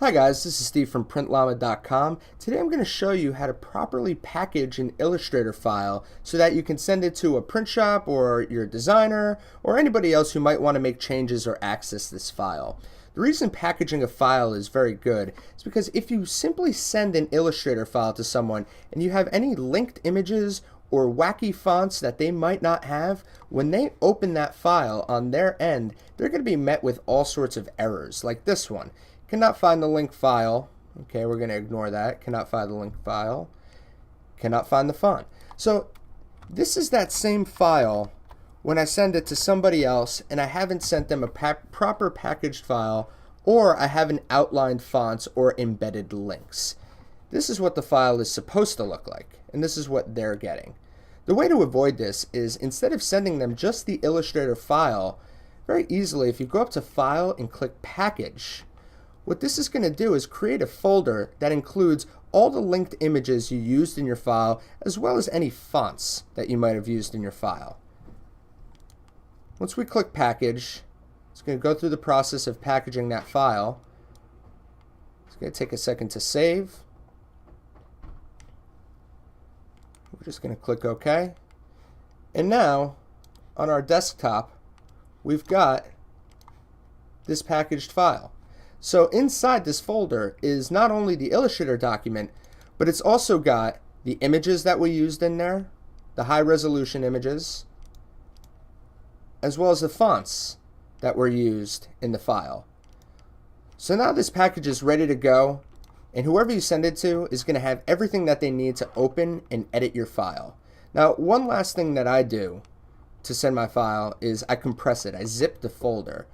Hi guys, this is Steve from PrintLlama.com. Today I'm going to show you how to properly package an Illustrator file so that you can send it to a print shop or your designer or anybody else who might want to make changes or access this file. The reason packaging a file is very good is because if you simply send an Illustrator file to someone and you have any linked images or wacky fonts that they might not have, when they open that file on their end, they're going to be met with all sorts of errors, like this one. Cannot find the link file. Okay, we're going to ignore that. Cannot find the link file. Cannot find the font. So this is that same file when I send it to somebody else and I haven't sent them a proper packaged file, or I haven't outlined fonts or embedded links. This is what the file is supposed to look like, and this is what they're getting. The way to avoid this is, instead of sending them just the Illustrator file, very easily, if you go up to File and click Package, what this is going to do is create a folder that includes all the linked images you used in your file, as well as any fonts that you might have used in your file. Once we click Package, it's going to go through the process of packaging that file. It's going to take a second to save. We're just going to click OK. And now, on our desktop, we've got this packaged file. So inside this folder is not only the Illustrator document, but it's also got the images that we used in there, the high resolution images, as well as the fonts that were used in the file. So now this package is ready to go, and whoever you send it to is going to have everything that they need to open and edit your file. Now, one last thing that I do to send my file is I compress it. I zip the folder.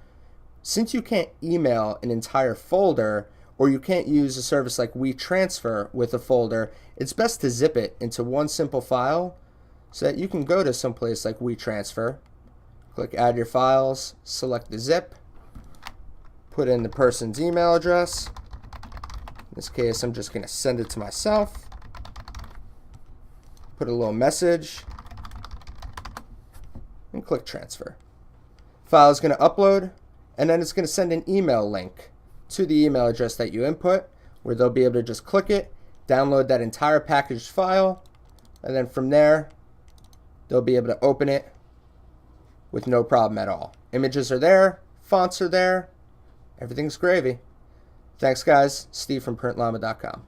Since you can't email an entire folder, or you can't use a service like WeTransfer with a folder, it's best to zip it into one simple file so that you can go to someplace like WeTransfer, click Add Your Files, select the zip, put in the person's email address. In this case, I'm just going to send it to myself, put a little message, and click Transfer. File is going to upload, and then it's going to send an email link to the email address that you input, where they'll be able to just click it, download that entire packaged file, and then from there, they'll be able to open it with no problem at all. Images are there, fonts are there, everything's gravy. Thanks guys, Steve from PrintLlama.com.